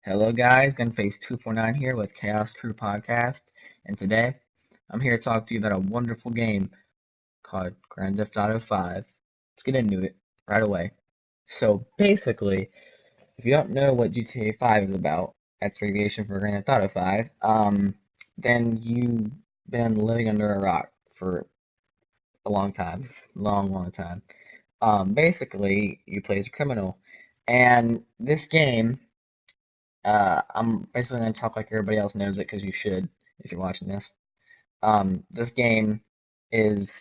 Hello guys, Gunface249 here with Chaos Crew Podcast, and today I'm here to talk to you about a wonderful game called Grand Theft Auto 5. Let's get into it right away. So basically, if you don't know what GTA 5 is about, that's abbreviation for Grand Theft Auto 5, then you've been living under a rock for a long time. Long time. Basically, you play as a criminal, and this game I'm basically going to talk like everybody else knows it because you should if you're watching this. This game is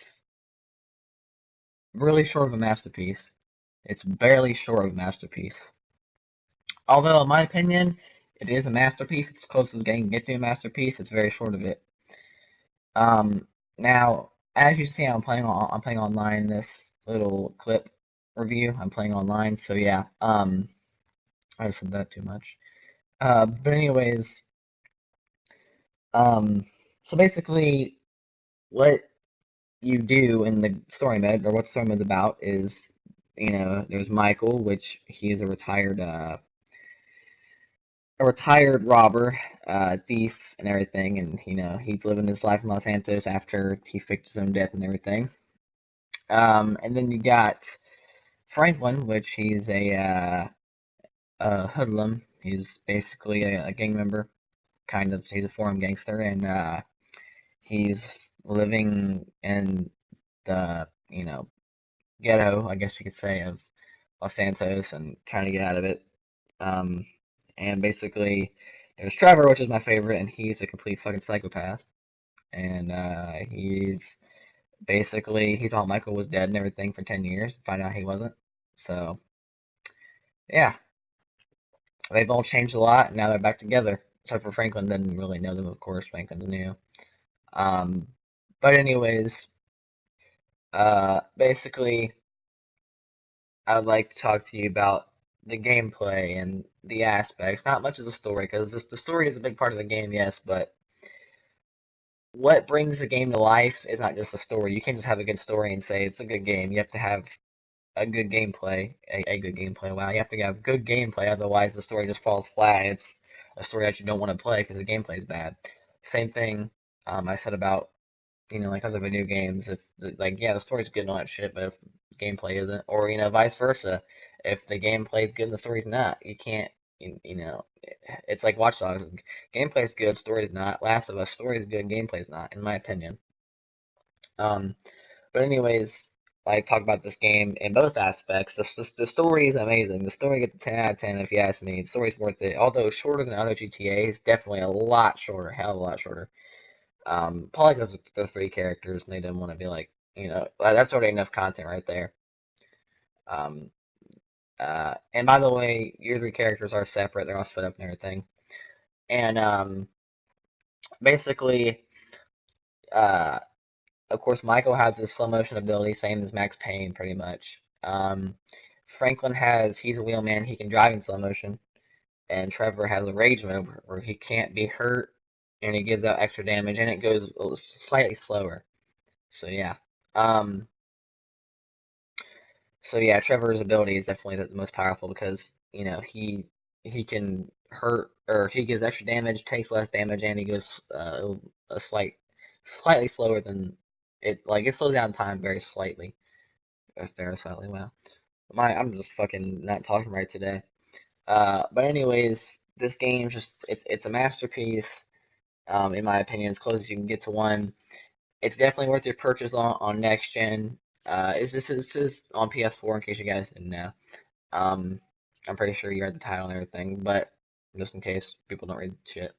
really short of a masterpiece. It's barely short of a masterpiece. Although, in my opinion, it is a masterpiece. It's the closest game can get to a masterpiece. It's very short of it. Now, as you see, I'm playing online in this little clip review. I'm playing online, so yeah. I said that too much. But anyways, um, so basically, what you do in the story mode, or what story mode's about, is there's Michael, which he is a retired robber, thief, and everything, and he's living his life in Los Santos after he faked his own death and everything. And then you got Franklin, which he's a hoodlum. He's basically a gang member, kind of. He's a foreign gangster, and he's living in the ghetto, I guess you could say, of Los Santos and trying to get out of it. Um, and basically, there's Trevor, which is my favorite, and he's a complete fucking psychopath. And he thought Michael was dead and everything for 10 years. Find out he wasn't. So, yeah, they've all changed a lot, and now they're back together. Except for Franklin didn't really know them, of course. Franklin's new. Um, but anyways, basically, I would like to talk to you about the gameplay and the aspects. Not much of the story, because the story is a big part of the game, yes, but what brings the game to life is not just a story. You can't just have a good story and say it's a good game. You have to have a good gameplay, a good gameplay. Wow, you have to have good gameplay, otherwise the story just falls flat. It's a story that you don't want to play because the gameplay is bad. Same thing I said about like other video games. If like yeah, the story's good and all that shit, but if gameplay isn't, or vice versa, if the gameplay is good and the story's not, you can't. It's like Watch Dogs. Gameplay's good, story's not. Last of Us, story's good, gameplay's not, in my opinion. Um, but anyways, I talk about this game in both aspects. The story is amazing. The story gets a 10 out of 10 if you ask me. The story's worth it. Although shorter than other GTA's, definitely a lot shorter, hell of a lot shorter. Probably because the three characters, and they didn't want to be like, that's already enough content right there. Um, and by the way, your three characters are separate; they're all split up and everything. And basically, uh, of course, Michael has his slow motion ability, same as Max Payne, pretty much. Franklin he's a wheelman; he can drive in slow motion, and Trevor has a rage mode where he can't be hurt, and he gives out extra damage, and it goes slightly slower. So yeah. Um, So yeah, Trevor's ability is definitely the most powerful because he can hurt or he gives extra damage, takes less damage, and he goes a slightly slower than it. Like it slows down time very slightly, if very slightly. Wow, I'm just fucking not talking right today. But anyways, this game's just it's a masterpiece. In my opinion, as close as you can get to one. It's definitely worth your purchase on next gen. This is on PS4 in case you guys didn't know. Um, I'm pretty sure you read the title and everything, but just in case people don't read shit.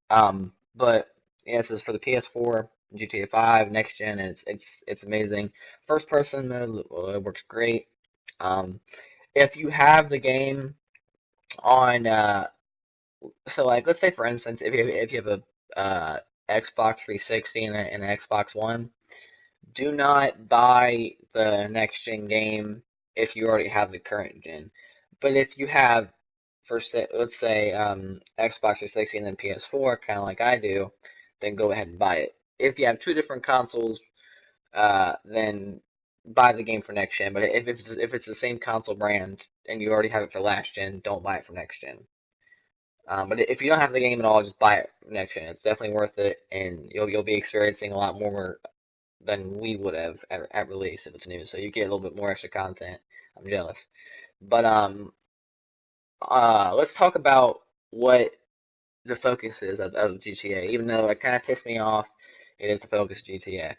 But yeah, this is for the PS4, GTA 5, next gen, and it's amazing. First person mode works great. Um, if you have the game on, so like let's say for instance, if you have a Xbox 360 and an Xbox One, do not buy the next gen game if you already have the current gen. But if you have, let's say Xbox 360 and then PS4, kind of like I do, then go ahead and buy it. If you have two different consoles, then buy the game for next gen. But if it's the same console brand and you already have it for last gen, don't buy it for next gen. But if you don't have the game at all, just buy it next gen. It's definitely worth it, and you'll be experiencing a lot more than we would have at release if it's new. So you get a little bit more extra content. I'm jealous. But let's talk about what the focus is of GTA. Even though it kind of pissed me off, it is the focus of GTA,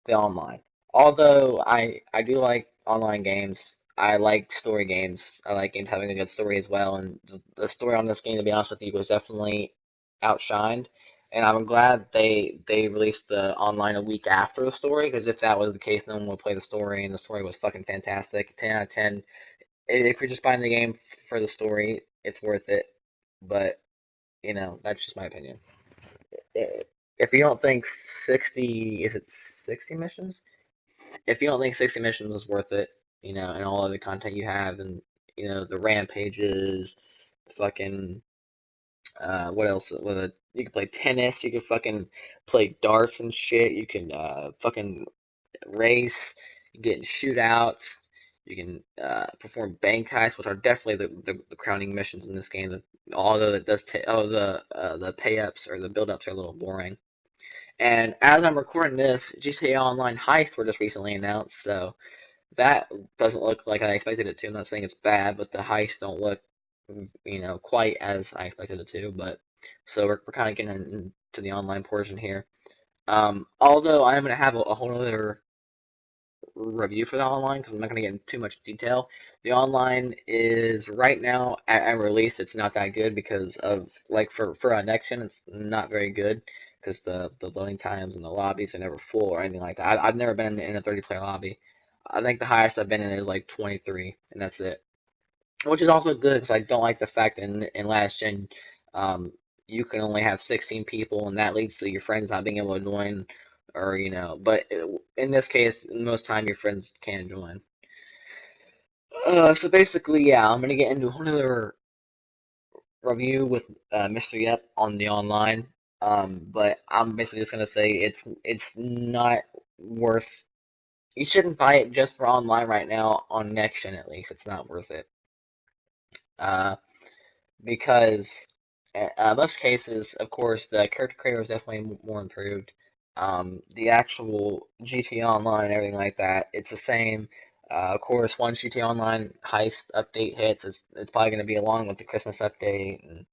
the online. Although I do like online games. I like story games. I like games having a good story as well. And the story on this game, to be honest with you, was definitely outshined. And I'm glad they released the online a week after the story, because if that was the case, no one would play the story, and the story was fucking fantastic. 10 out of 10. If you're just buying the game for the story, it's worth it. But that's just my opinion. If you don't think 60, is it 60 missions? If you don't think 60 missions is worth it, and all of the content you have, and the rampages, the fucking what else? You can play tennis, you can fucking play darts and shit. You can fucking race. You get in shootouts. You can perform bank heists, which are definitely the crowning missions in this game. Although it does the pay ups or the build ups are a little boring. And as I'm recording this, GTA Online heists were just recently announced, so that doesn't look like I expected it to. I'm not saying it's bad, but the heists don't look, quite as I expected it to. But so we're kind of getting into the online portion here. Although I'm gonna have a whole other review for the online because I'm not gonna get into too much detail. The online is right now at release. It's not that good because of like for a next gen, it's not very good because the loading times and the lobbies are never full or anything like that. I've never been in a 30-player lobby. I think the highest I've been in is like 23, and that's it. Which is also good because I don't like the fact that in last gen, um, you can only have 16 people, and that leads to your friends not being able to join, or But in this case, most time your friends can join. So basically, yeah, I'm gonna get into another review with Mr. Yep on the online. But I'm basically just gonna say it's not worth. You shouldn't buy it just for online right now on next gen at least. It's not worth it. Uh, because most cases, of course, the character creator is definitely more improved. The actual GTA Online and everything like that, it's the same. Of course, once GTA Online heist update hits, it's probably going to be along with the Christmas update and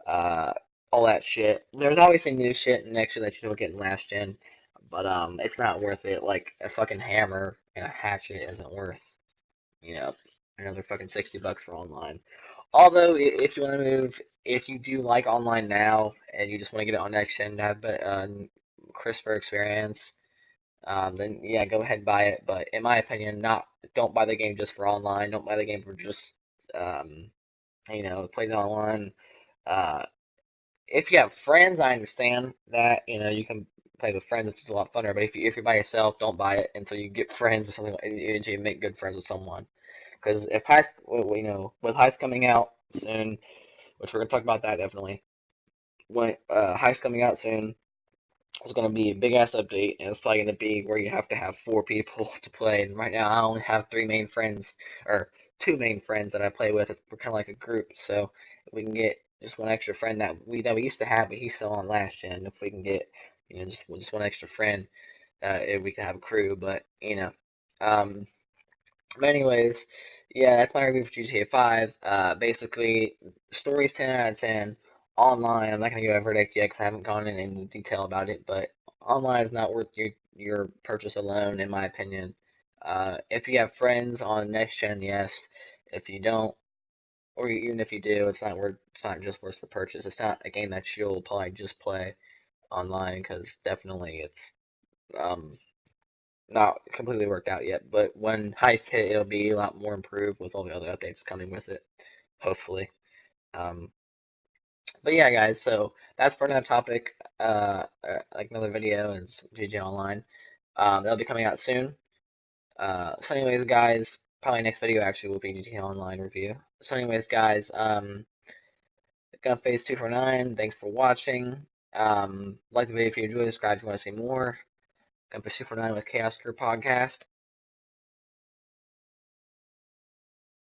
uh, all that shit. There's obviously new shit next year that you don't get in last gen, but it's not worth it. Like a fucking hammer and a hatchet isn't worth you know, another fucking $60 for online. Although, if you want to move, if you do like online now and you just want to get it on next gen to have a crisper experience, then yeah, go ahead and buy it. But in my opinion, don't buy the game just for online. Don't buy the game for just um, play it online. Uh, if you have friends, I understand that you can play with friends. It's a lot funner. But if you're by yourself, don't buy it until you get friends or something. Until you make good friends with someone. Because if Heist, with Heist coming out soon, which we're gonna talk about that definitely. When Heist coming out soon, it's gonna be a big ass update, and it's probably gonna be where you have to have 4 people to play. And right now, I only have 3 main friends, or 2 main friends that I play with. We're kind of like a group, so if we can get just one extra friend that we used to have, but he's still on last gen. If we can get just one extra friend, if we can have a crew. But um, but anyways, yeah, that's my review for GTA 5. Basically, story's 10 out of 10. Online, I'm not gonna give a verdict yet because I haven't gone in any detail about it. But online is not worth your purchase alone, in my opinion. If you have friends on next gen, yes. If you don't, or even if you do, it's not worth. It's not just worth the purchase. It's not a game that you'll probably just play online because definitely it's um not completely worked out yet, but when Heist hit, it'll be a lot more improved with all the other updates coming with it, hopefully. Um, but yeah, guys, so that's for another topic, like another video is GG Online. That'll be coming out soon. So anyways, guys, probably next video actually will be GTA Online review. So anyways, guys, Gunface249, thanks for watching. Like the video if you enjoyed, subscribe if you want to see more. Gunface249 with Chaos Crew Podcast.